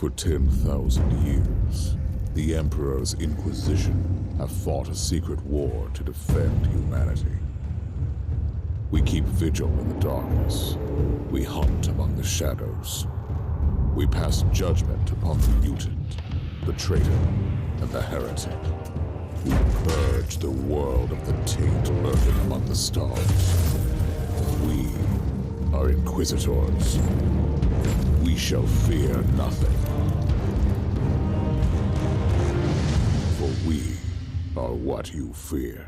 For 10,000 years, the Emperor's Inquisition have fought a secret war to defend humanity. We keep vigil in the darkness. We hunt among the shadows. We pass judgment upon the mutant, the traitor, and the heretic. We purge the world of the taint lurking among the stars. We are Inquisitors. We shall fear nothing. For we are what you fear.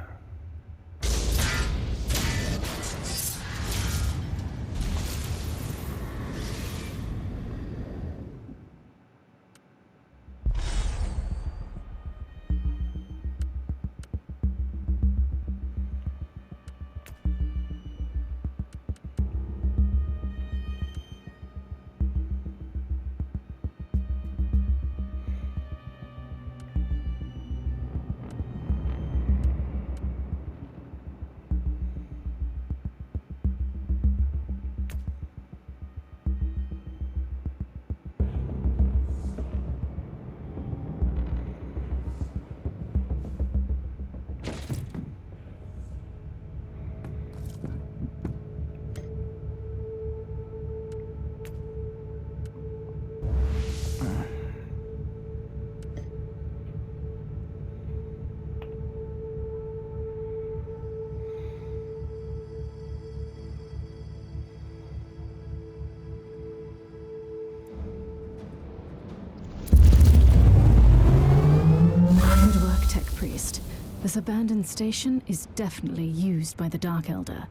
This abandoned station is definitely used by the Dark Elder.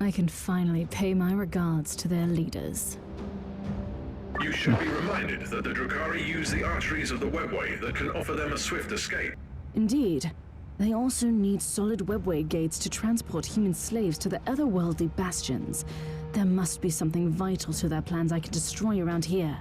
I can finally pay my regards to their leaders. You should be reminded that the Drukhari use the arteries of the webway that can offer them a swift escape. Indeed. They also need solid webway gates to transport human slaves to the otherworldly bastions. There must be something vital to their plans I can destroy around here.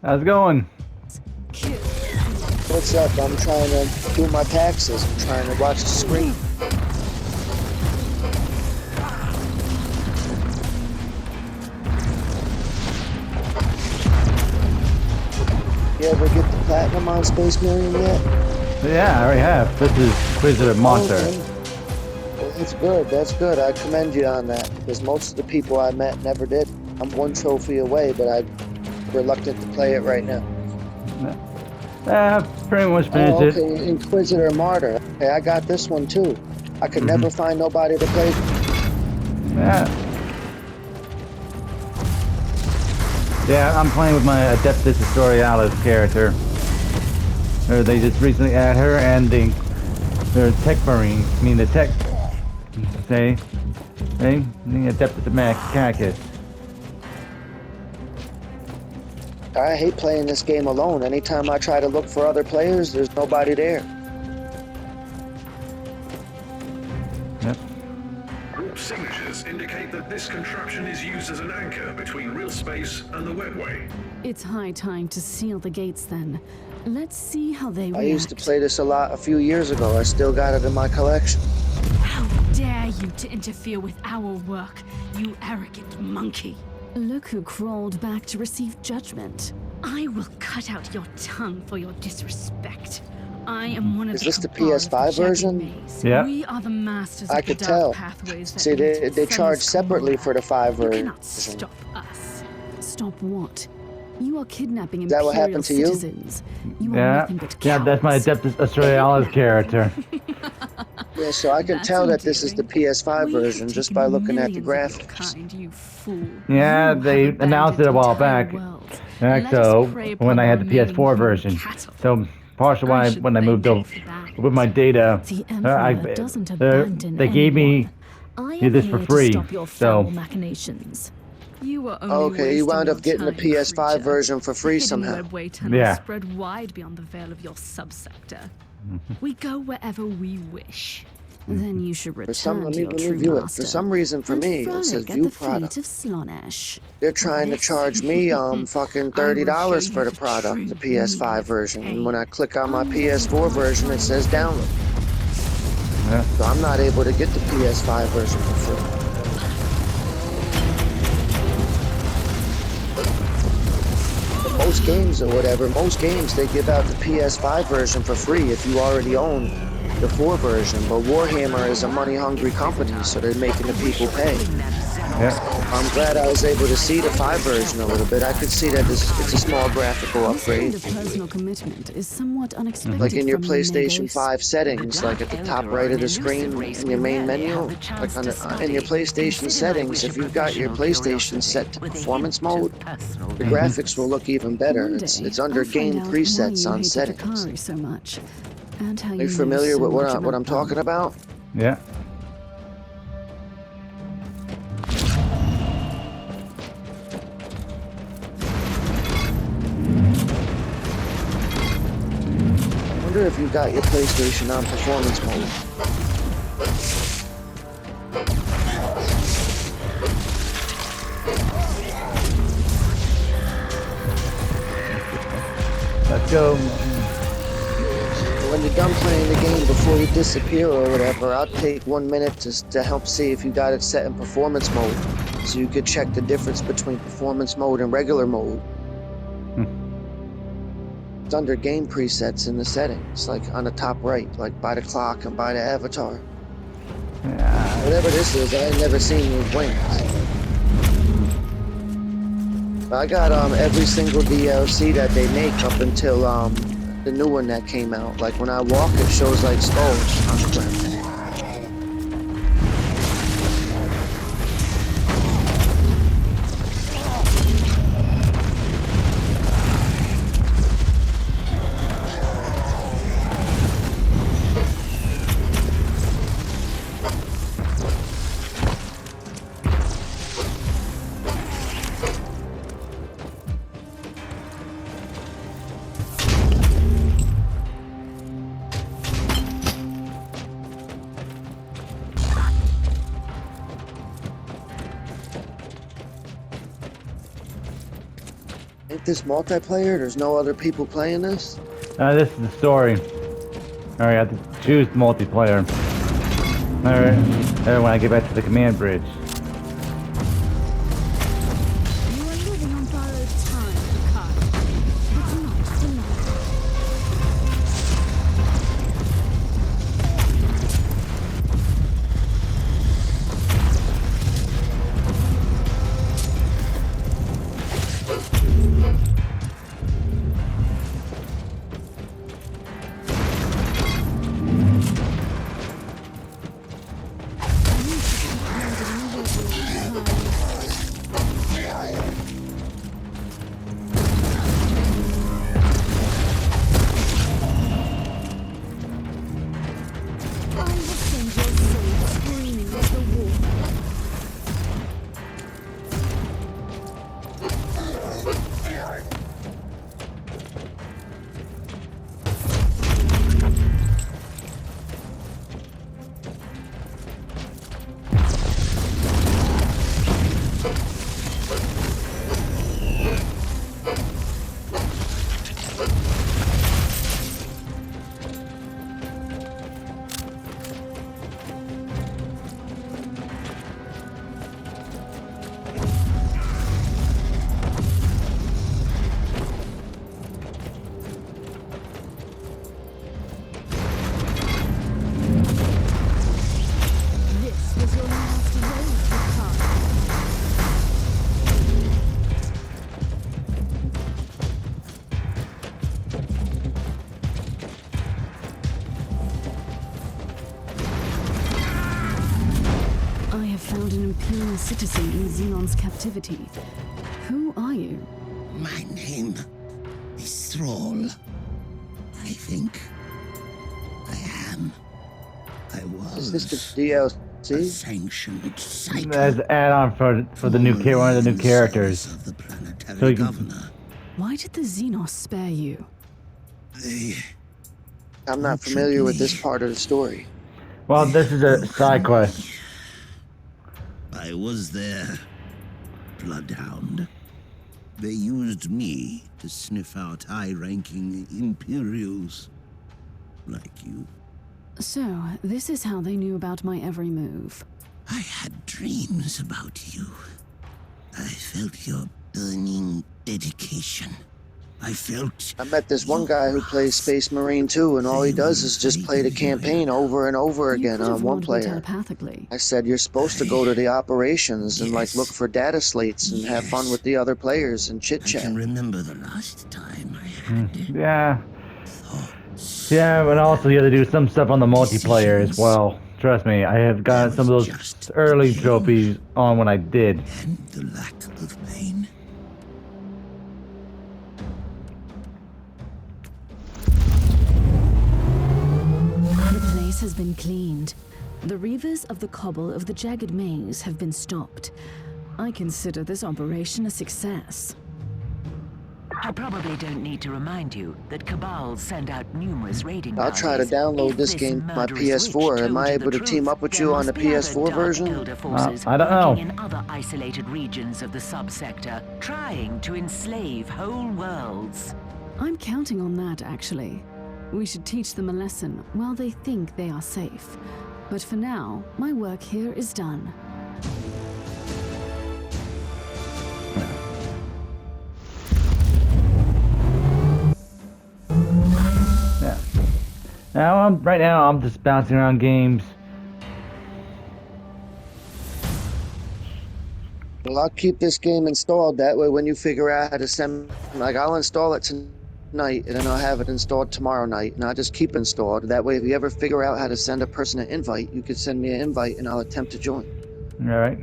How's it going? What's up? I'm trying to do my taxes. I'm trying to watch the screen. You ever get the platinum on Space Marine yet? Yeah, I already have. This is Inquisitor Monster. Okay. Well, that's good. That's good. I commend you on that because most of the people I met never did. I'm one trophy away, but I'm reluctant to play it right now. Pretty much finished it. Okay, Inquisitor Martyr. Okay, I got this one too. I could never find nobody to play. Yeah. Yeah, I'm playing with my Adeptus Historialis character. They just recently added her and the tech marine. I mean the tech. Say, the Adeptus Mechanicus. I hate playing this game alone. Anytime I try to look for other players, there's nobody there. Yep. Group signatures indicate that this contraption is used as an anchor between real space and the webway. It's high time to seal the gates then. Let's see how they react. I used to play this a lot a few years ago. I still got it in my collection. How dare you to interfere with our work, you arrogant monkey! Look who crawled back to receive judgment. I will cut out your tongue for your disrespect. I am one of Is this the Cabal of PS5 Jagged version? Maze. Yeah. We are the masters I of the could dark tell. pathways that See, lead to they the charge sun's separately glory. for the 5 You version. cannot stop us. Stop what? You are kidnapping Is that what Imperial happened to you? citizens. You are Yeah, nothing but yeah, that's my cowards. Adeptus Australis character. Yeah, so I can That's tell that this is the endearing. PS5 We have version just taken by looking at the millions of your graphics. kind, you fool. Yeah, You they have announced it a abandoned while entire back. worlds. Yeah, Let us so prey when upon I had the remaining PS4 human version, cattle. so partially why should when I thank moved you over for that. with my data, The Emperor doesn't abandon they gave me I do am this for here free, to stop your so- foul machinations. You are only Okay, you wasting wound your up getting the time, PS5 creature. version for free The hidden somehow. webway tunnel Yeah. spread wide beyond the veil of your subsector. We go wherever we wish. Then you should For some, return let to me, your let me true view it. master. For some reason, for and me, it frolic says at view the feet product. of Slaanesh. They're trying to charge me fucking $30 for the the product, true the PS5 meaning of version. And when I pain. click on my PS4 version, it says download. Yeah. So I'm not able to get the PS5 version for free. But most games or whatever, most games they give out the PS5 version for free if you already own the 4 version. But Warhammer is a money-hungry company, so they're making the people pay. Yeah. I'm glad I was able to see the 5 version a little bit. I could see that it's a small graphical This kind upgrade. of personal commitment is somewhat unexpected Like in your from PlayStation Negos. 5 settings, like at the top right of the screen in your main menu, like in your PlayStation settings, if you've got your PlayStation set to performance mode, the graphics will look even better. One It's day, under I'll find game out why presets you on hate settings. Drakari so much, and how Are you know familiar so with much what I'm about them. talking about? Yeah. I wonder if you've got your PlayStation on performance mode. Let's go. When you're done playing the game, before you disappear or whatever, I'll take 1 minute to help see if you got it set in performance mode, so you could check the difference between performance mode and regular mode. It's under game presets in the settings, like on the top right, like by the clock and by the avatar. Yeah. Whatever this is, I ain't never seen these wings. I got every single DLC that they make up until the new one that came out. Like when I walk, it shows like skulls on the ground. Ain't this multiplayer? There's no other people playing this? This is the story. Alright, I have to choose multiplayer. Alright, when I get back to the command bridge. You are living on borrowed time, Drakari. It's not for long. You should be handing me your This was your last raid, Picard. I have found an Imperial citizen in Xenon's captivity. Who are you? My name is Thrall. I think I am. I was Is this the a DLC? sanctioned psycho. As an add-on for the new one of the new characters. Of the planetary So you can- governor. Why did the Xenos spare you? They I'm not familiar with this part of the story. Well, this is a side quest. I was their bloodhound. They used me to sniff out high-ranking Imperials like you. So, this is how they knew about my every move. I had dreams about you. I felt your burning dedication. I felt... I met this one guy who plays Space Marine too, and all he does is just play the campaign over and over You again could on have one warned me player. telepathically. I said, you're supposed to go to the operations and like look for data slates and have fun with the other players and chit I chat. can remember the last time I had Yeah. thoughts. Yeah, but also you have to do some stuff on the multiplayer as well. Trust me, I have gotten some of those early trophies on when I did. And the lack of pain. The place has been cleaned. The reavers of the cobble of the Jagged Maze have been stopped. I consider this operation a success. I probably don't need to remind you that Cabals send out numerous raiding I'll try to parties. download If this game to my murderous witch PS4. Am told I you able the to team truth, up with there you on must the be other PS4 dark version? Elder forces I don't know. working in other isolated regions of the subsector, trying to enslave whole worlds. I'm counting on that, actually. We should teach them a lesson while they think they are safe. But for now, my work here is done. Yeah. Right now I'm just bouncing around games. Well, I'll keep this game installed. That way, when you figure out how to send, like, I'll install it tonight, and then I'll have it installed tomorrow night, and I'll just keep installed. That way, if you ever figure out how to send a person an invite, you can send me an invite, and I'll attempt to join. All right.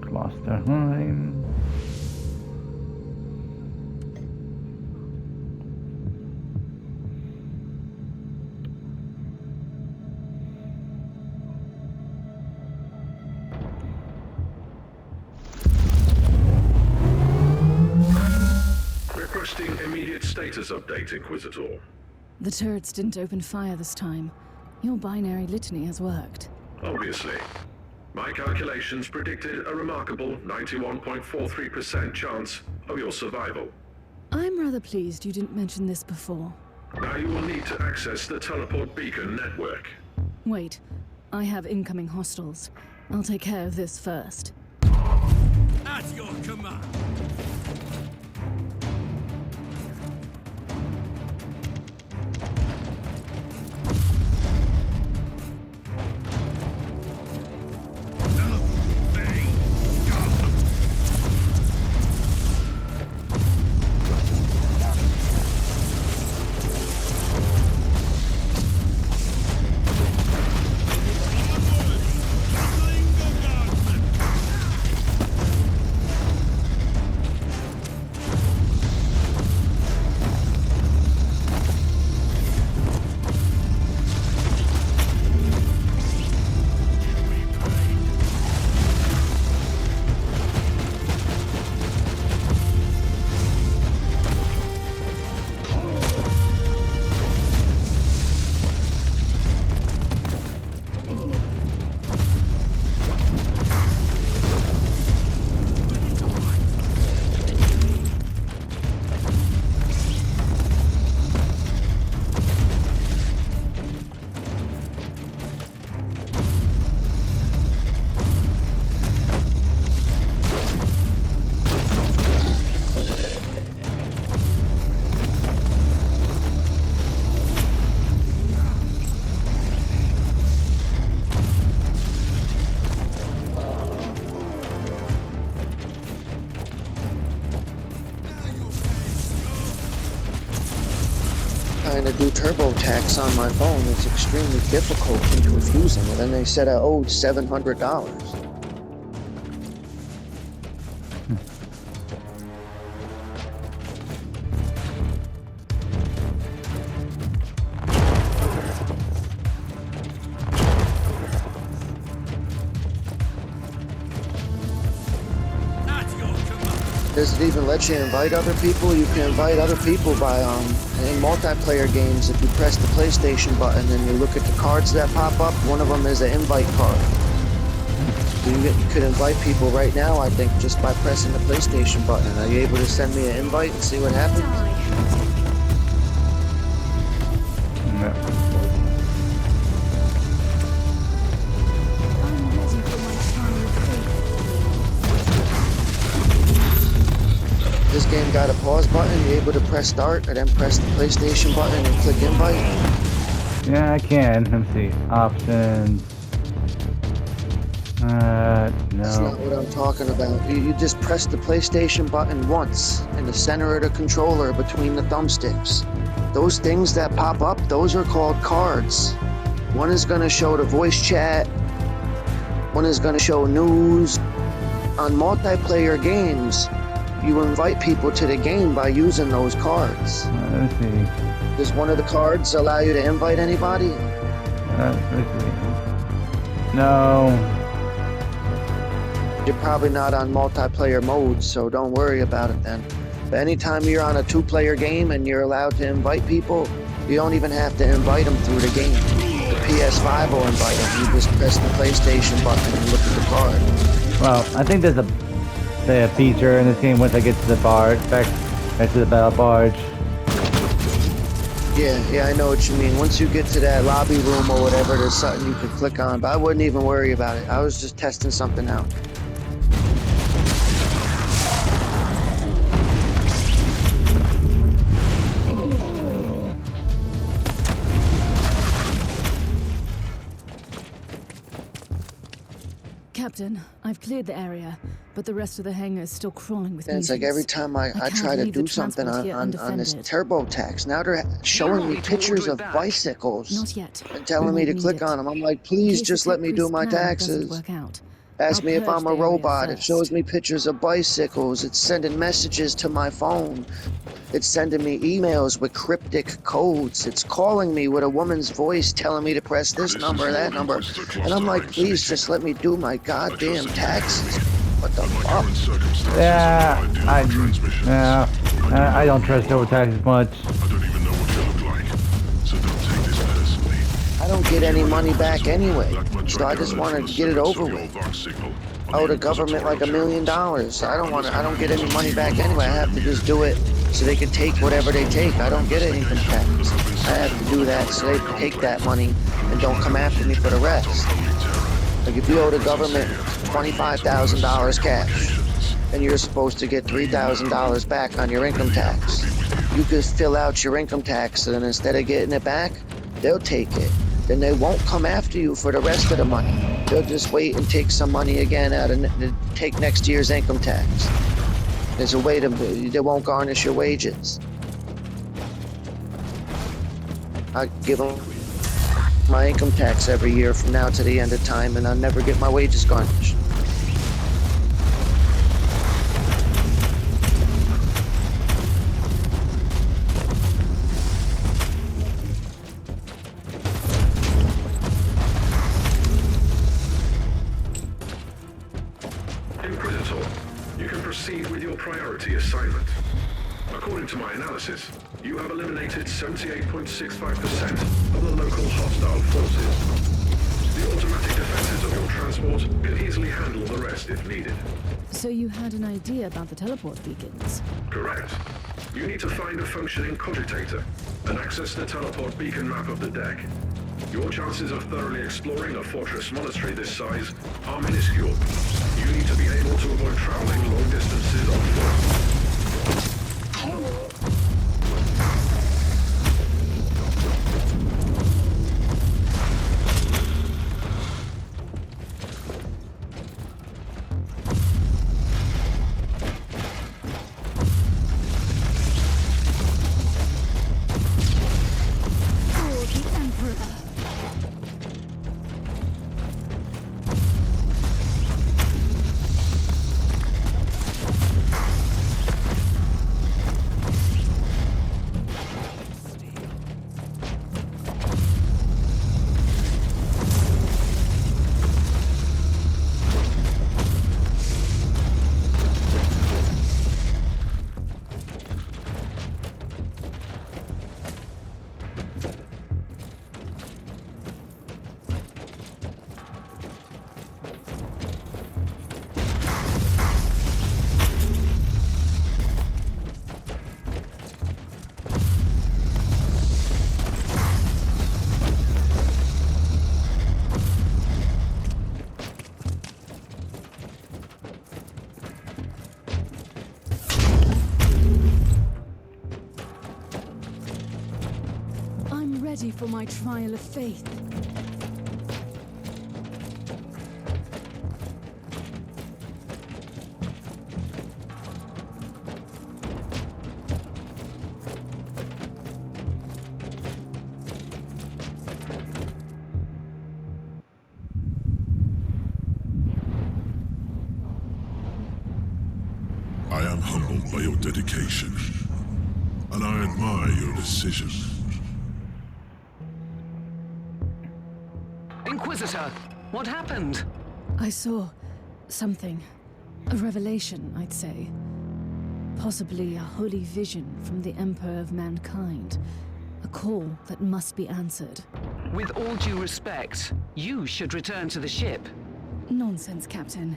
Klosterheim. status update, Inquisitor. The turrets didn't open fire this time. Your binary litany has worked. Obviously. My calculations predicted a remarkable 91.43% chance of your survival. I'm rather pleased you didn't mention this before. Now you will need to access the teleport beacon network. Wait, I have incoming hostiles. I'll take care of this first. At your command. Trying to do TurboTax on my phone, it's extremely difficult and confusing. And then they said I owed $700. Does it even let you invite other people? You can invite other people by in multiplayer games. If you press the PlayStation button and you look at the cards that pop up, one of them is an invite card. You could invite people right now, I think, just by pressing the PlayStation button. Are you able to send me an invite and see what happens? This game got a pause button. You're able to press start and then press the PlayStation button and click invite. Yeah, I can. Let me see. Options. No. That's not what I'm talking about. You just press the PlayStation button once in the center of the controller between the thumbsticks. Those things that pop up, those are called cards. One is going to show the voice chat. One is going to show news. On multiplayer games, you invite people to the game by using those cards. Let's see. Does one of the cards allow you to invite anybody? Let's see. No. You're probably not on multiplayer mode, so don't worry about it then. But anytime you're on a two-player game and you're allowed to invite people, you don't even have to invite them through the game. The PS5 will invite them. You just press the PlayStation button and look at the card. Well, I think there's a feature in this game once I get to the barge, back to the battle barge. Yeah, I know what you mean. Once you get to that lobby room or whatever, there's something you can click on, but I wouldn't even worry about it. I was just testing something out. Captain, I've cleared the area, but the rest of the hangar is still crawling with mutants. It's like every time I try to do something on this TurboTax, now they're showing me pictures of bicycles. Not yet. And telling me to click on them. I'm like, please just let me do my taxes. Ask me if I'm a robot. It shows me pictures of bicycles. It's sending messages to my phone. It's sending me emails with cryptic codes. It's calling me with a woman's voice telling me to press this number, that number. And I'm like, please just let me do my goddamn taxes. What the fuck? Yeah, I don't trust overtaxes much. I don't even know what you look like, so don't take this personally. I don't get any money back anyway, That much so I just gathered want from to the get it snippets over of your with. Vox signal on I owe the Inquisitorial government like $1 million. channels. I don't get any money back anyway. I have to just do it so they can take whatever they take. I don't get an income tax. I have to do that so they can take that money and don't come after me for the rest. Like if you owe the government $25,000 cash and you're supposed to get $3,000 back on your income tax, you could fill out your income tax and instead of getting it back, they'll take it. Then they won't come after you for the rest of the money. They'll just wait and take some money again out of take next year's income tax. There's a way they won't garnish your wages. I give them my income tax every year from now to the end of time, and I'll never get my wages garnished. Inquisitor, you can proceed with your priority assignment. According to my analysis, you have eliminated 78.65% of the local hostile forces. The automatic defenses of your transport can easily handle the rest if needed. So you had an idea about the teleport beacons? Correct. You need to find a functioning cogitator and access the teleport beacon map of the deck. Your chances of thoroughly exploring a fortress monastery this size are minuscule. You need to be able to avoid traveling long distances on foot. For the Emperor. I'm ready for my trial of faith. I am humbled by your dedication, and I admire your decision. Inquisitor, what happened? I saw something. A revelation, I'd say. Possibly a holy vision from the Emperor of Mankind. A call that must be answered. With all due respect, you should return to the ship. Nonsense, Captain.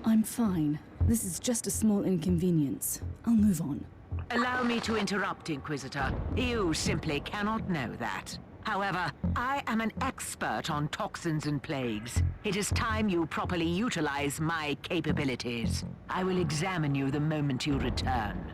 I'm fine. This is just a small inconvenience. I'll move on. Allow me to interrupt, Inquisitor. You simply cannot know that. However, I am an expert on toxins and plagues. It is time you properly utilize my capabilities. I will examine you the moment you return.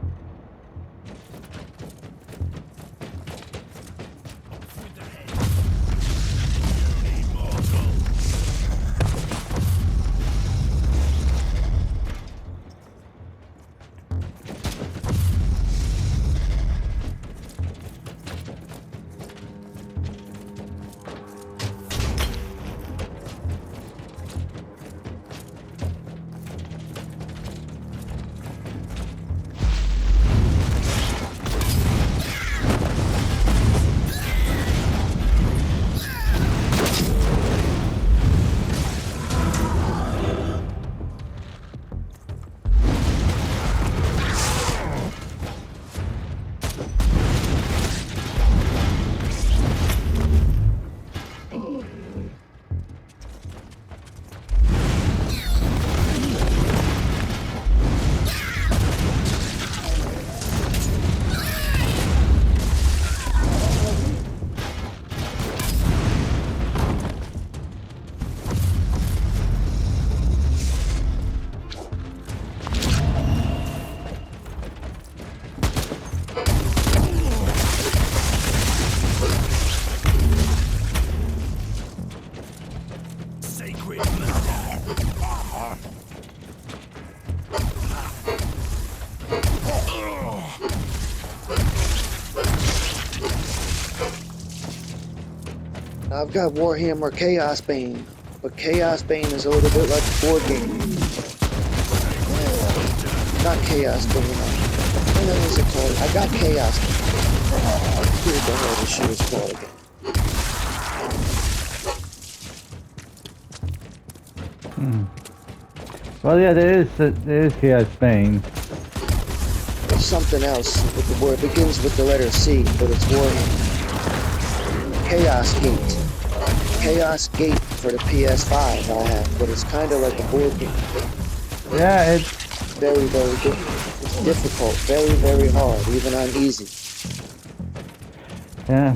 I've got Warhammer Chaos Bane, but Chaos Bane is a little bit like a board game. Not Chaos Bane. What is it called? I got Chaos Bane. I forget the hell this shit is called again. Well, yeah, there is Chaos Bane. There's something else with the word. It begins with the letter C, but it's Warhammer. Chaos Gate. Chaos Gate for the PS5 I have, but it's kind of like a board game. Yeah, it's Very, very difficult. It's difficult. Very, very hard, even on easy. yeah.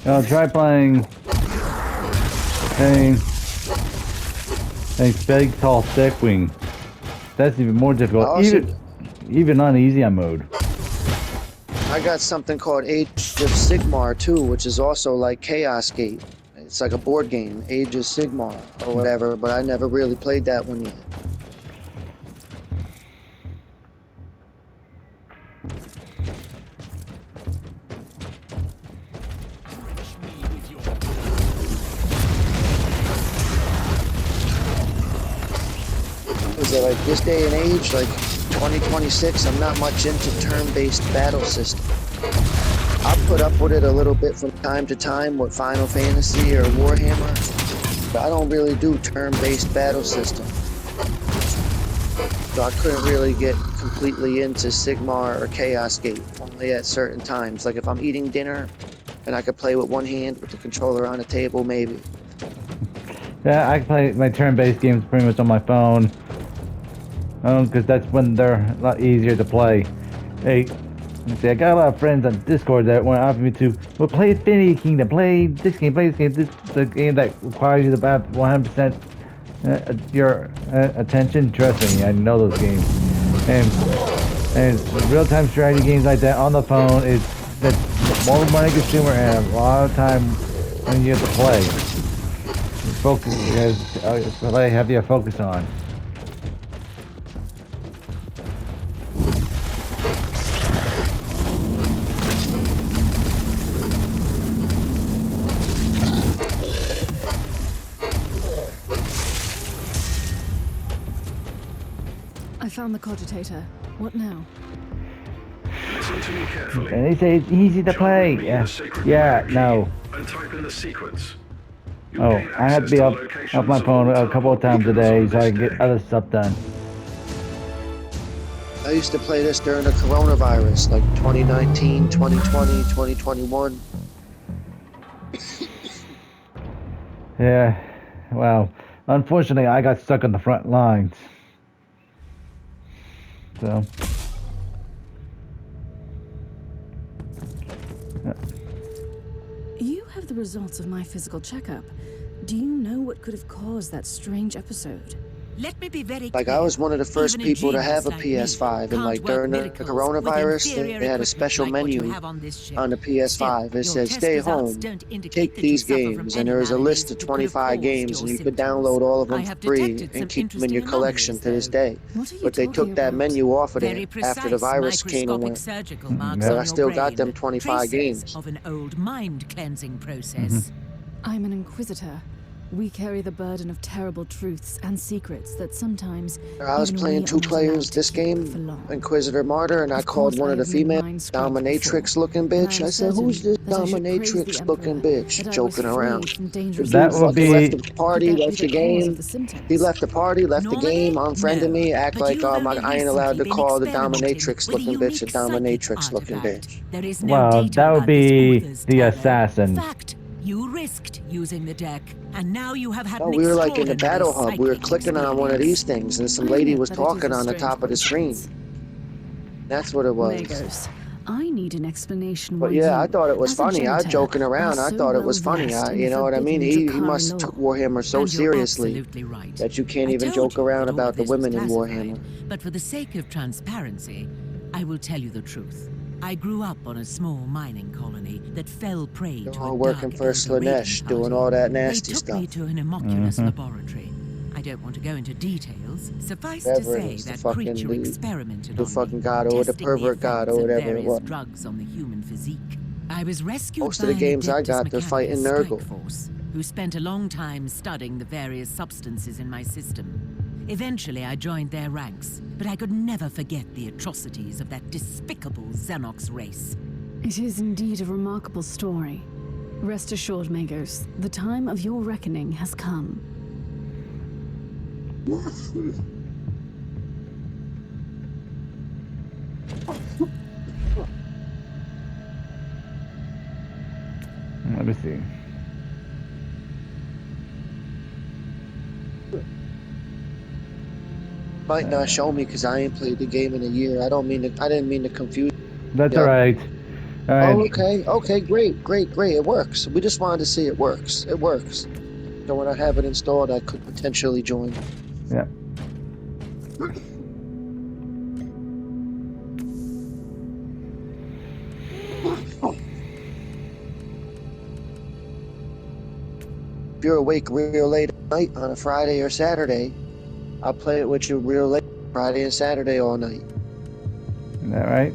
Well, I'll try playing a big, tall, stick wing. That's even more difficult. Also, Even on easy on mode. I got something called Age of Sigmar too, which is also like Chaos Gate. It's like a board game, Age of Sigmar or whatever, but I never really played that one yet. Is it like this day and age, like 2026, I'm not much into turn-based battle system. I'll put up with it a little bit from time to time with Final Fantasy or Warhammer, but I don't really do turn-based battle system. So I couldn't really get completely into Sigmar or Chaos Gate, only at certain times. Like if I'm eating dinner and I could play with one hand with the controller on the table, maybe. Yeah, I play my turn-based games pretty much on my phone. Because that's when they're a lot easier to play. Hey, see, I got a lot of friends on Discord that want to offer me to, well, play Infinity Kingdom, play this game, this is the game that requires you to have 100% your attention. Trust me, I know those games. And real-time strategy games like that on the phone is that's more money consumer and a lot of time when you have to play. Focus, what I have you focus on. I found the cogitator. What now? Listen to me carefully. And they say it's easy to play. Yeah, no. And type in the sequence. Oh, I have to be off my phone a couple of times a day so I can get other stuff done. I used to play this during the coronavirus, like 2019, 2020, 2021. Yeah, well, unfortunately, I got stuck on the front lines. So. You have the results of my physical checkup. Do you know what could have caused that strange episode? Let me be very Like clear. I was one of the first Even a people to genius have a like me PS5, and can't like work during the miracles coronavirus, with inferior they had a special equipment like what you menu have on this ship. on the PS5. It Still, said, your stay test results home, don't indicate take that you these suffer from games, any and there was a maladies list of that could have 25 caused games, your and you could symptoms. download all of I them have for free detected some and keep them in your interesting collection to anomalies, this day. What are you But they talking took that about? menu off of Very there precise after the virus came and microscopic went. surgical marks yeah. But on I your still got brain, them 25 traces games. of an old mind cleansing process. I'm an Inquisitor. We carry the burden of terrible truths and secrets that sometimes I was even playing we are two not allowed players to this keep for game, long. Inquisitor Martyr, and I Of called course, one I of the have been female mind-scrubbed dominatrix before, looking and I bitch. am I said, who's this certain that I should praise the dominatrix looking Emperor bitch that I was joking around? freed from The dangerous dude That would fucking places. left be- the Could party, that be left the the cause of game. the symptoms? He left the party, left the Normally, game, unfriended no, me, act but like you've I only ain't allowed to recently call the been experimenting dominatrix with a looking bitch a unique psychic dominatrix looking artifact. bitch. There is no Well, data that would about this be author's the tarot. assassins. Fact, you risked using the deck, and now you have had No, an we were like in the extraordinary battle hub. We were psychic clicking on one of experience. these things, and some I lady admit was that it is talking a on the strange top of the screen. coincidence. That's what it was. Magos, I need an explanation But why yeah, you, I thought it was as a funny. I was janitor, joking around. are I so thought it was funny. well-versed in You the know what I mean? forbidden He Drakari must law. took Warhammer so And you're seriously absolutely right. that you can't I even told joke you around that all about of the this was women in classified, Warhammer. But for the sake of transparency, I will tell you the truth. I grew up on a small mining colony that fell prey They're to all a working dark for elder raiding Slanesh, doing party. all that They nasty took stuff. me to an innocuous laboratory. I don't want to go into details. Suffice to Whatever it say is, the that fucking creature dude, experimented the on fucking me, god or the testing pervert god effects or of whatever it various was. drugs on the human physique. I was rescued Most by of the an games I Adeptus got, they're fighting Mechanicus strike Nurgle. force, who spent a long time studying the various substances in my system. Eventually, I joined their ranks, but I could never forget the atrocities of that despicable Xenox race. It is indeed a remarkable story. Rest assured, Magos, the time of your reckoning has come. Let me see. Might not show me because I ain't played the game in a year. I didn't mean to confuse That's you. alright. Oh, Alright. okay. Okay, great, great, great. It works. We just wanted to see it works. It works. So when I have it installed, I could potentially join. Yeah. If you're awake real late at night on a Friday or Saturday, I'll play it with you real late Friday and Saturday all night. Is that right?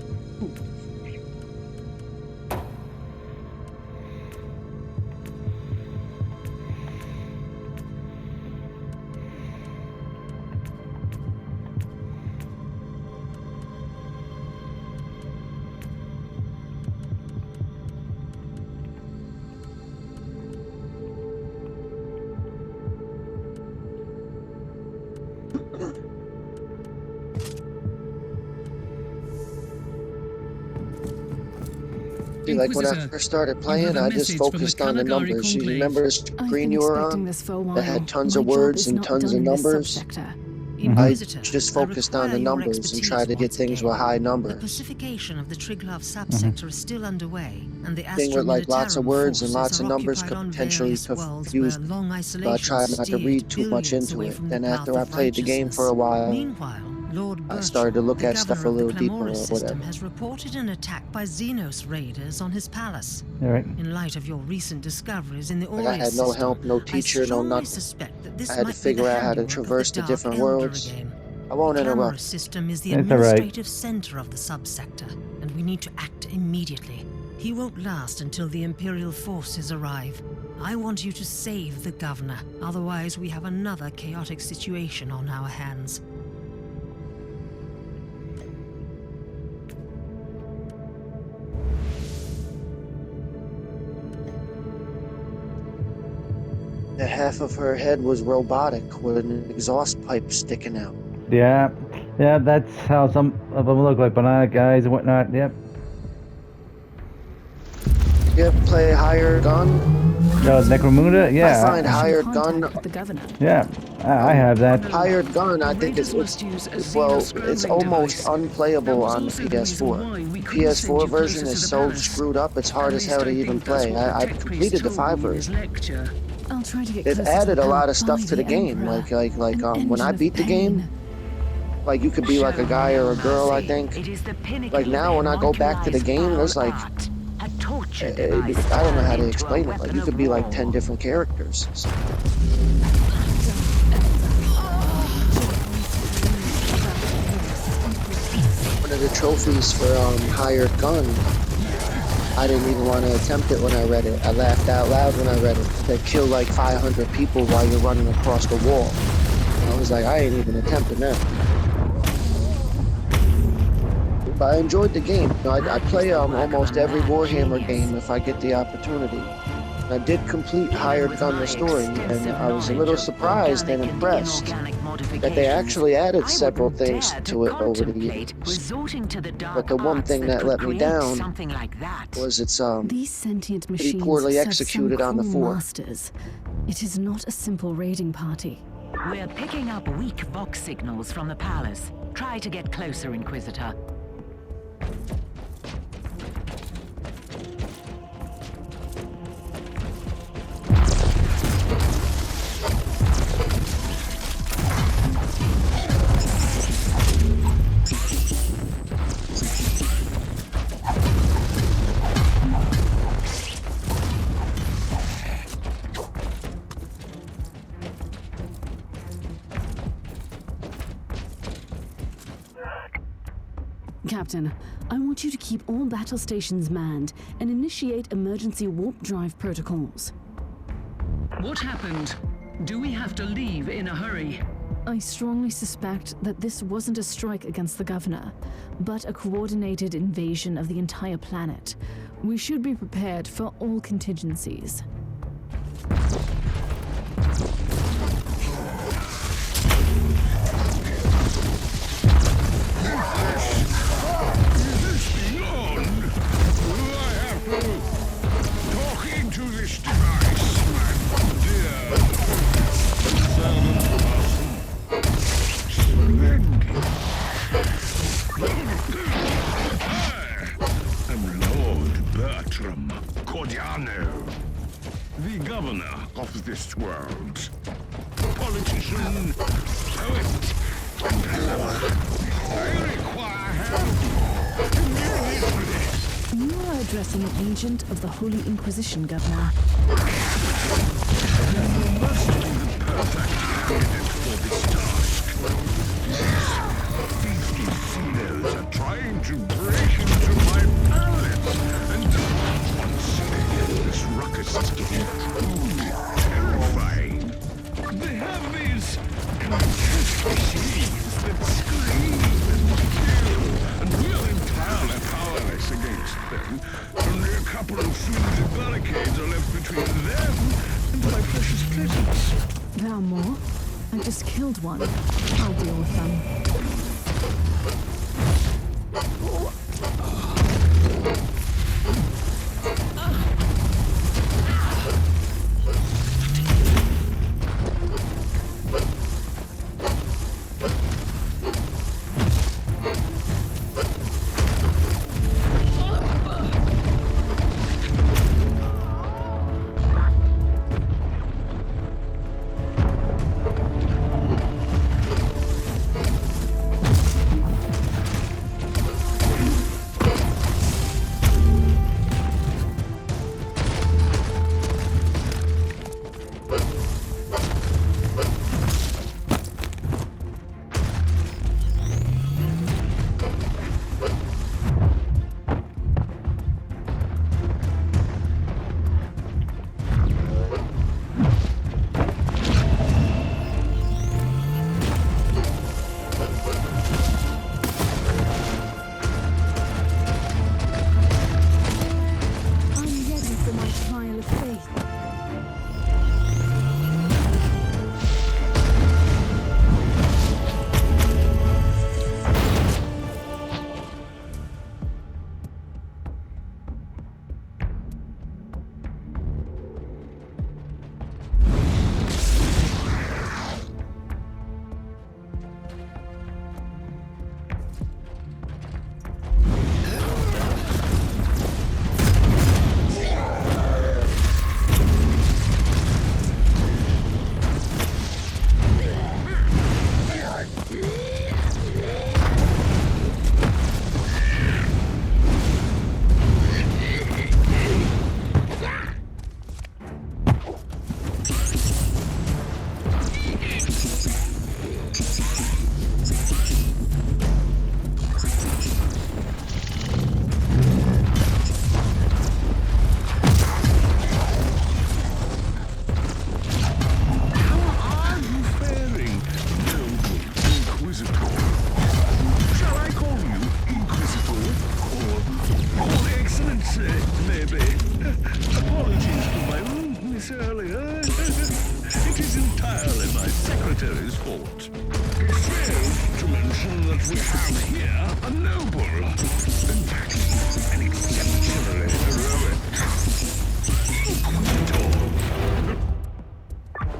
See, like when I first started playing, I just focused on the numbers. You remember the I've screen been you were expecting on this for a while. that had tons My of job words is and not tons done of in this numbers? subsector. I Inquisitor, just focused on the require your numbers and expertise tried to get once things again. with high The numbers. pacification of the Triglav subsector is still underway, and the Thing with like lots of Astra words and forces lots of are numbers occupied could on potentially various worlds confuse where me. long So I isolation tried not to steered read too much billions into away it. from Then the path after I of played the game for a righteousness. while, Meanwhile, Lord I started to Birchall, look the at stuff a governor of the little deeper or Clamora system, whatever. has reported an attack by Xenos raiders on his palace. Alright. In light of your recent discoveries in the Like I Aureus had no system, help, no I teacher, no strongly nothing. suspect that this I had to might be the figure out how to handiwork of traverse the the Dark different Elder worlds. again. I won't The Clamora interrupt. system is the That's all right. administrative center of the subsector, and we need to act immediately. He won't last until the Imperial forces arrive. I want you to save the governor, otherwise we have another chaotic situation on our hands. The half of her head was robotic with an exhaust pipe sticking out. Yeah. Yeah, that's how some of them look like banana guys and whatnot. Yep. You ever play Hired Gun? Necromunda? I Yeah. find Hired Contact Gun. with the governor. Yeah. I have that. Hired Gun, I think it's almost unplayable on the PS4. The PS4 version is so screwed up, it's hard as hell to even play. I completed the 5 version. I'll try to get They've closer added to a lot power of stuff by to the game. Emperor. When I Engine beat of the game, pain. like you could be like a guy or a girl, I think. It is the pinnacle Like now of when I go back to the immortalized game, there's foul like, art. A torture I device don't know how turned to into a explain it. Like weapon you could of be like war. 10 different characters. One of the trophies for Hired Gun, I didn't even want to attempt it when I read it. I laughed out loud when I read it. They kill like 500 people while you're running across the wall. And I was like, I ain't even attempting that. But I enjoyed the game. I play almost every Warhammer game if I get the opportunity. I did complete Hired Gun the story, and I was a little surprised and impressed that they actually added several things to it over the years. But the one thing that let me down was it's These sentient pretty machines poorly serve executed some on the cruel 4. masters. It is not a simple raiding party. We're picking up weak Vox signals from the palace. Try to get closer, Inquisitor. Captain, I want you to keep all battle stations manned and initiate emergency warp drive protocols. What happened? Do we have to leave in a hurry? I strongly suspect that this wasn't a strike against the governor, but a coordinated invasion of the entire planet. We should be prepared for all contingencies. The governor of this world. Politician, poet, and lover. I require help immediately. You are addressing an agent of the Holy Inquisition, Governor. You must be the perfect candidate for this task. These casinos are trying to break into my palace, and once this ruckus is getting truly terrifying. They have these machines that scream and kill, and we're entirely powerless against them. Only a couple of flimsy barricades are left between them and my precious pleasures. There are more? I just killed one. I'll deal with them.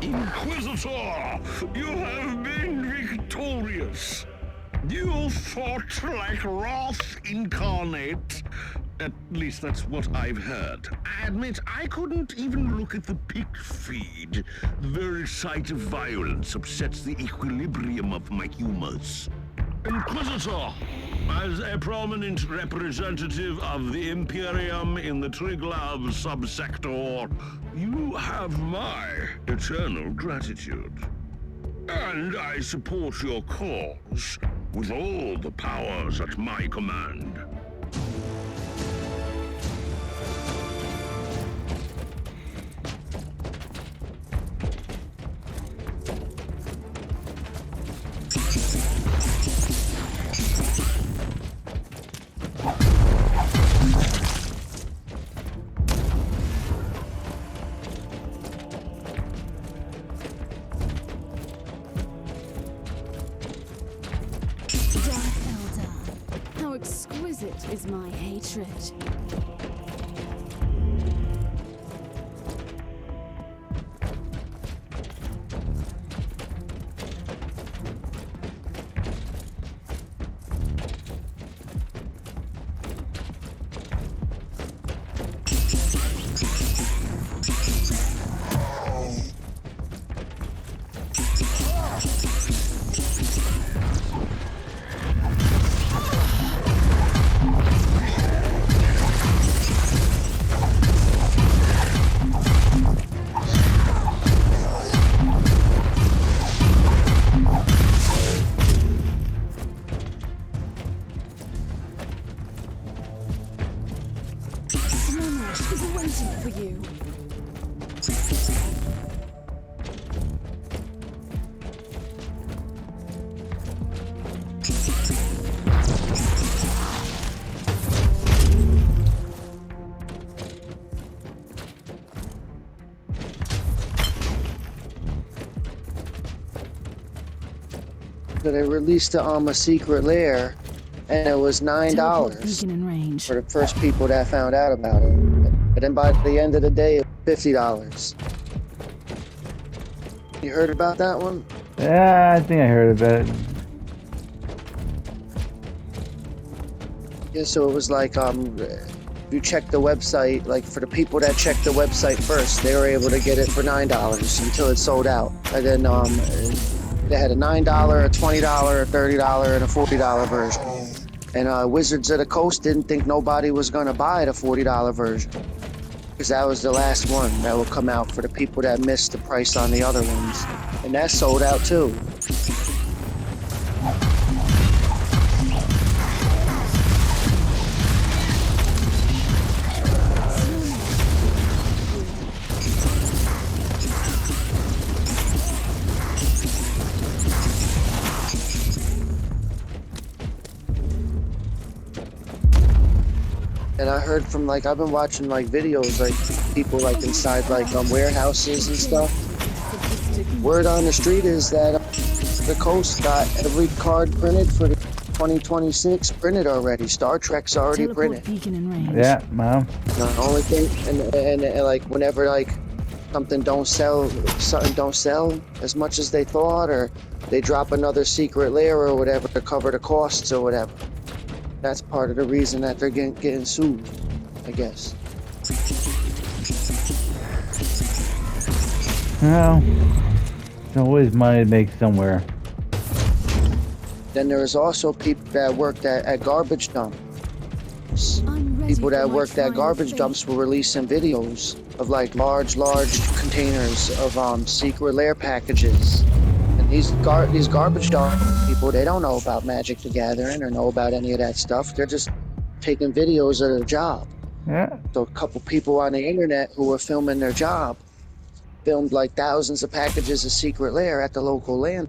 Inquisitor, you have been victorious. You fought like Wrath incarnate. At least that's what I've heard. I admit I couldn't even look at the pick feed. The very sight of violence upsets the equilibrium of my humors. Inquisitor, as a prominent representative of the Imperium in the Triglav subsector, you have my eternal gratitude. And I support your cause. with all the powers at my command. How exquisite is my hatred. For you. So they released a secret lair, and it was $9 for the first people that found out about it. But then by the end of the day, it was $50. You heard about that one? Yeah, I think I heard about it. Yeah, so it was like, you check the website, like for the people that checked the website first, they were able to get it for $9 until it sold out. And then they had a $9, a $20, a $30, and a $40 version. And Wizards of the Coast didn't think nobody was going to buy the $40 version, because that was the last one that would come out for the people that missed the price on the other ones. And that sold out too. And I heard from, like, I've been watching, like, videos, like, people, like, inside, like, warehouses and stuff. Word on the street is that the Coast got every card printed for the 2026 printed already. Star Trek's already printed. Yeah, wow. The only thing, and like, whenever, like, something don't sell as much as they thought, or they drop another secret layer or whatever to cover the costs or whatever. That's part of the reason that they're getting sued, I guess. Well, there's always money to make somewhere. Then there was also people that worked at garbage dumps. People that worked at garbage dumps were releasing videos of, like, large containers of secret lair packages. And these garbage dump people, they don't know about Magic the Gathering or know about any of that stuff. They're just taking videos of their job. Yeah. So a couple people on the internet who were filming their job filmed, like, thousands of packages of secret lair at the local land.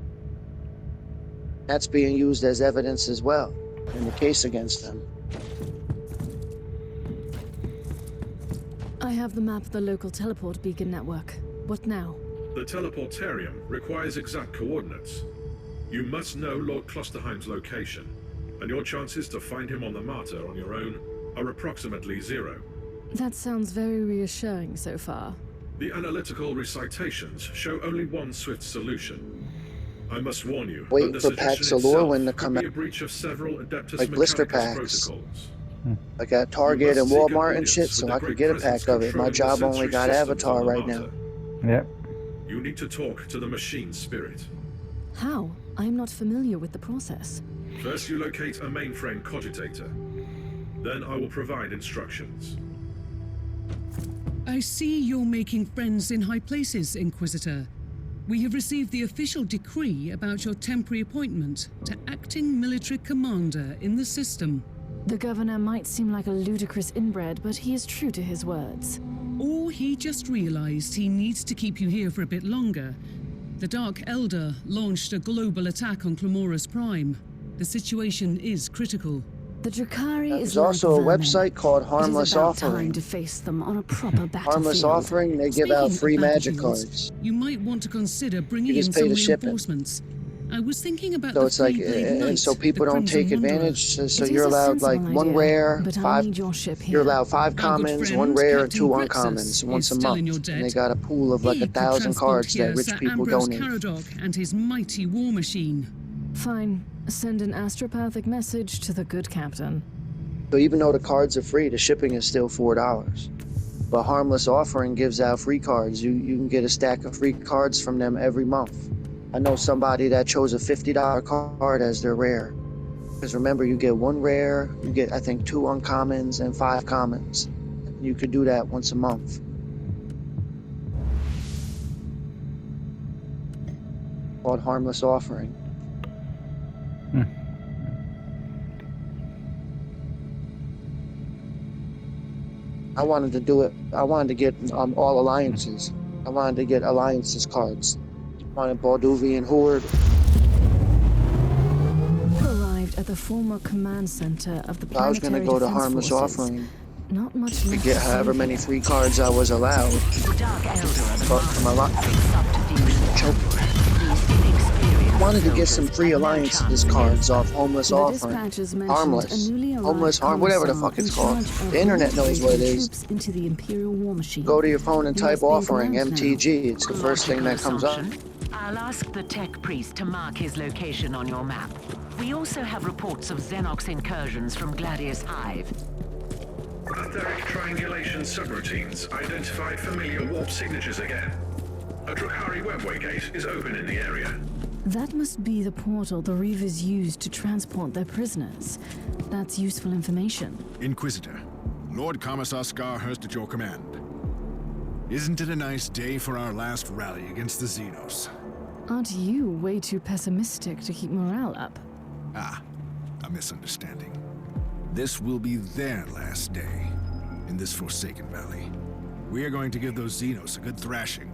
That's being used as evidence as well in the case against them. I have the map of the local teleport beacon network. What now? The teleportarium requires exact coordinates. You must know Lord Klosterheim's location, and your chances to find him on the Martyr on your own are approximately 0. That sounds very reassuring so far. The analytical recitations show only one swift solution. I must warn you, Wait that for the packs suggestion of lore itself when to could come be out. a breach of several Adeptus Like blister Mechanicus packs. protocols. Like at Target and Walmart and shit, so I could get a pack of it. My job only got Avatar right now. Yep. You need to talk to the machine spirit. How? I'm not familiar with the process. First you locate a mainframe cogitator. Then I will provide instructions. I see you're making friends in high places, Inquisitor. We have received the official decree about your temporary appointment to acting military commander in the system. The governor might seem like a ludicrous inbred, but he is true to his words. Or he just realized he needs to keep you here for a bit longer. The Dark Elder launched a global attack on Clamorus Prime. The situation is critical. The Drakari is There's also a like website called vermin. Harmless It is about Offering. time to face them on a proper battlefield. Harmless Offering, they give out Speaking free of magic battlefields, cards. You might want to consider bringing You in just pay some the shipping. reinforcements. I was thinking about So the it's like, Free-Blade and Knight, so people the don't Crimson take Wanderer. advantage. So It you're is a allowed like sensible one idea, rare, but I five. need your ship here. You're allowed 5 Our good commons, friend, 1 rare, and Captain 2 Grexus, uncommons once is a still in month. your And debt. they got a pool of like He could 1,000 transport cards here that rich Sir people Ambrose donate. Caradoc and his mighty war machine. Fine. Send an astropathic message to the good captain. So even though the cards are free, the shipping is still $4. But Harmless Offering gives out free cards. You can get a stack of free cards from them every month. I know somebody that chose a $50 card as their rare. Because remember, you get 1 rare, you get I think 2 uncommons and 5 commons. You could do that once a month. Called Harmless Offering. I wanted to do it. I wanted to get all alliances. I wanted to get alliances cards. I wanted Balduvian Horde. Arrived at the former command center of the I was planetary going to go to defense Harmless forces. Offering Not much to left get to however see many here. free cards I was allowed. The Dark Elder are the But my lot, choke. I wanted to get some free alliances cards off Harmless The Offering. dispatches mentioned a Harmless. newly arrived Homeless, whatever the commissar fuck it's in called. charge of The internet knows what it integrating is. troops into the Imperial war machine. Go to your phone and He type must be in Offering, command now. MTG. It's the first thing that comes up. I'll ask the tech priest to mark his location on your map. We also have reports of Xenox incursions from Gladius Hive. Etheric triangulation subroutines identify familiar warp signatures again. A Drakari webway gate is open in the area. That must be the portal the Reavers used to transport their prisoners. That's useful information. Inquisitor, Lord Commissar Scarhurst at your command. Isn't it a nice day for our last rally against the Xenos? Aren't you way too pessimistic to keep morale up? Ah, a misunderstanding. This will be their last day in this Forsaken Valley. We are going to give those Xenos a good thrashing.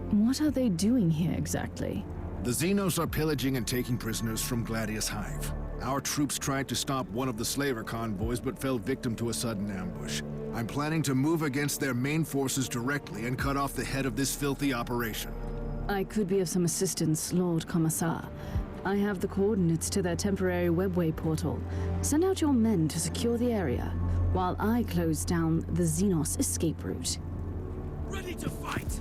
What are they doing here exactly? The Xenos are pillaging and taking prisoners from Gladius Hive. Our troops tried to stop one of the slaver convoys but fell victim to a sudden ambush. I'm planning to move against their main forces directly and cut off the head of this filthy operation. I could be of some assistance, Lord Commissar. I have the coordinates to their temporary webway portal. Send out your men to secure the area, while I close down the Xenos escape route. Ready to fight!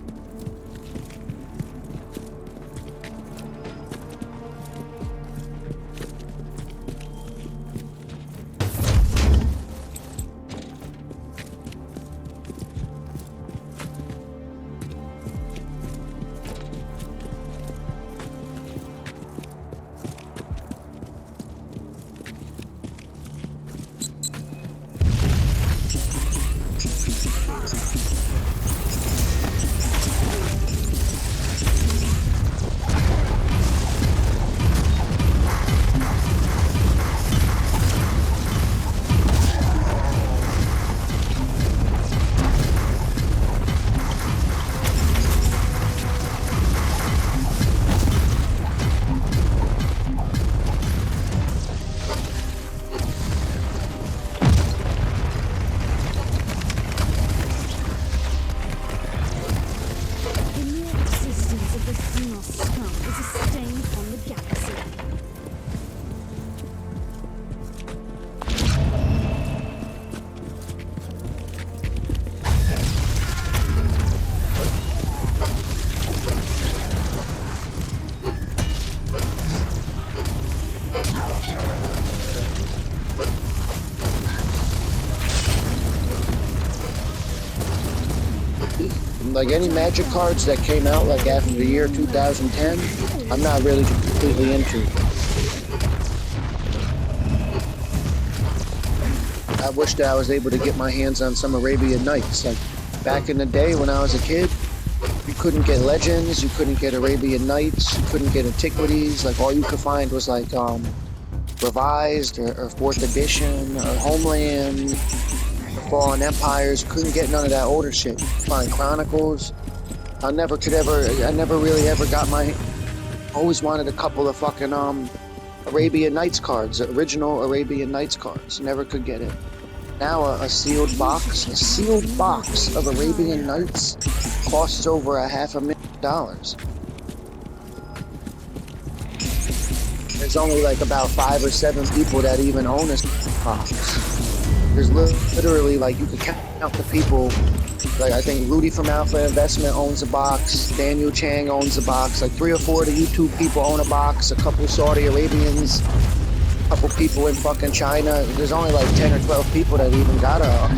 The mere existence of the Xenos scum is a stain on the galaxy. Like any magic cards that came out like after the year 2010, I'm not really completely into. I wish that I was able to get my hands on some Arabian Nights. Like back in the day when I was a kid, you couldn't get Legends, you couldn't get Arabian Nights, you couldn't get Antiquities. Like all you could find was like Revised or 4th Edition or Homeland, Fallen Empires. You couldn't get none of that older shit. You could find Chronicles. I never really ever got my. Always wanted a couple of fucking Arabian Nights cards, original Arabian Nights cards. Never could get it. Now a sealed box of Arabian Nights costs over $500,000. There's only like about 5 or 7 people that even own this box. There's literally like you can count the people. Like I think Rudy from Alpha Investment owns a box. Daniel Chang owns a box. Like 3 or 4 of the YouTube people own a box. A couple Saudi Arabians. A couple people in fucking China. There's only like 10 or 12 people that even got a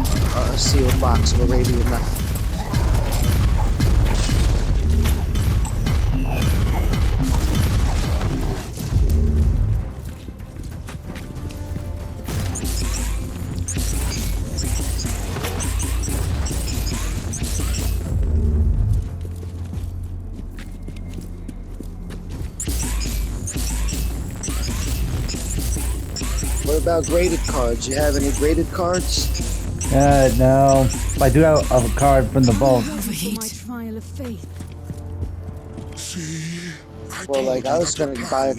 sealed box of Arabian Nights. What about graded cards? You have any graded cards? No. I do have a card from the vault. My trial of faith. Well, like I was gonna buy a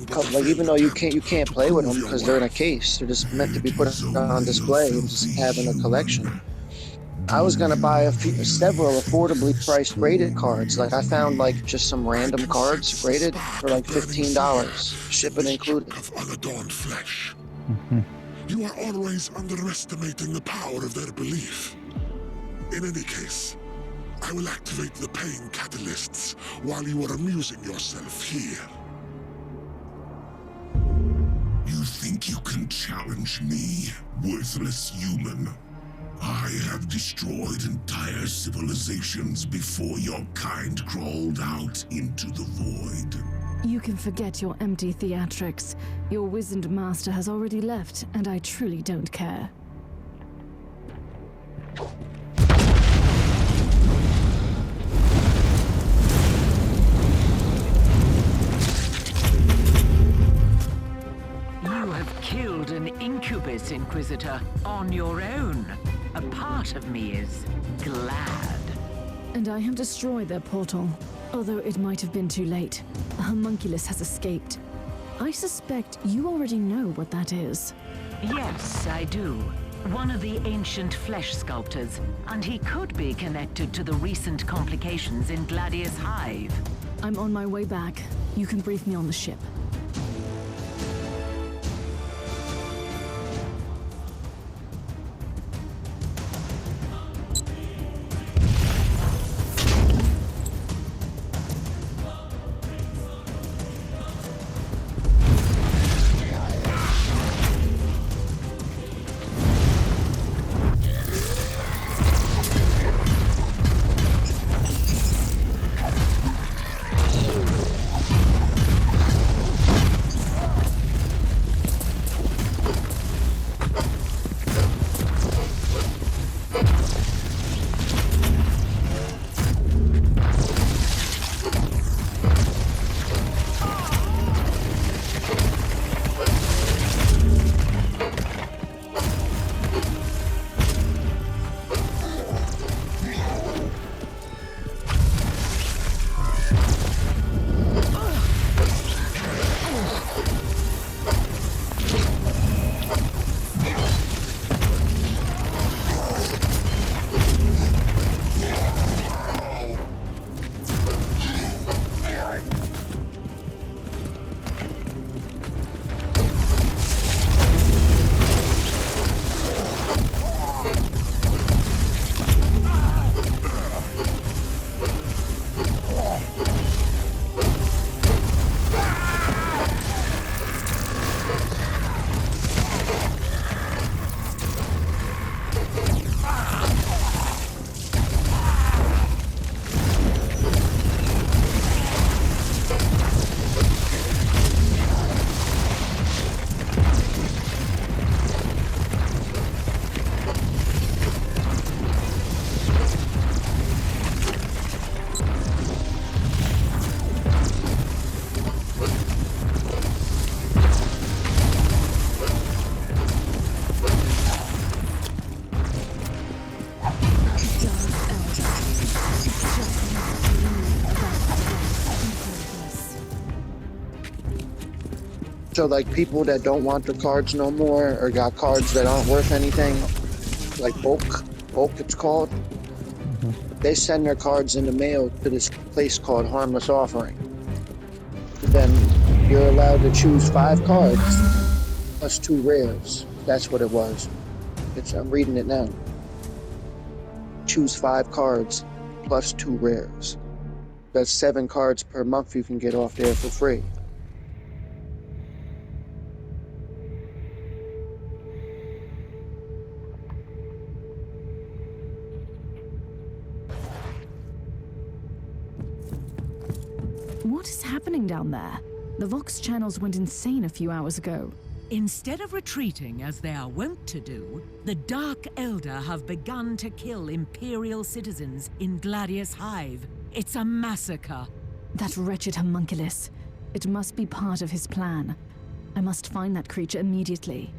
couple. Like even though you can't play with them because they're in a case. They're just meant to be put on display and just having a collection. I was gonna buy several affordably priced graded cards. Like I found like just some random cards graded for like $15, shipping included. Of unadorned flesh. You are always underestimating the power of their belief. In any case, I will activate the pain catalysts while you are amusing yourself here. You think you can challenge me, worthless human? I have destroyed entire civilizations before your kind crawled out into the void. You can forget your empty theatrics. Your wizened master has already left, and I truly don't care. You have killed an incubus, Inquisitor, on your own. A part of me is glad. And I have destroyed their portal, although it might have been too late. A homunculus has escaped. I suspect you already know what that is. Yes, I do. One of the ancient flesh sculptors, and he could be connected to the recent complications in Gladius Hive. I'm on my way back. You can brief me on the ship. So like people that don't want the cards no more, or got cards that aren't worth anything, like bulk it's called, they send their cards in the mail to this place called Harmless Offering. Then you're allowed to choose 5 cards plus 2 rares. That's what it was. I'm reading it now. Choose 5 cards plus 2 rares. That's 7 cards per month you can get off there for free. What is happening down there? The Vox channels went insane a few hours ago. Instead of retreating as they are wont to do, the Dark Elder have begun to kill Imperial citizens in Gladius Hive. It's a massacre. That wretched homunculus. It must be part of his plan. I must find that creature immediately.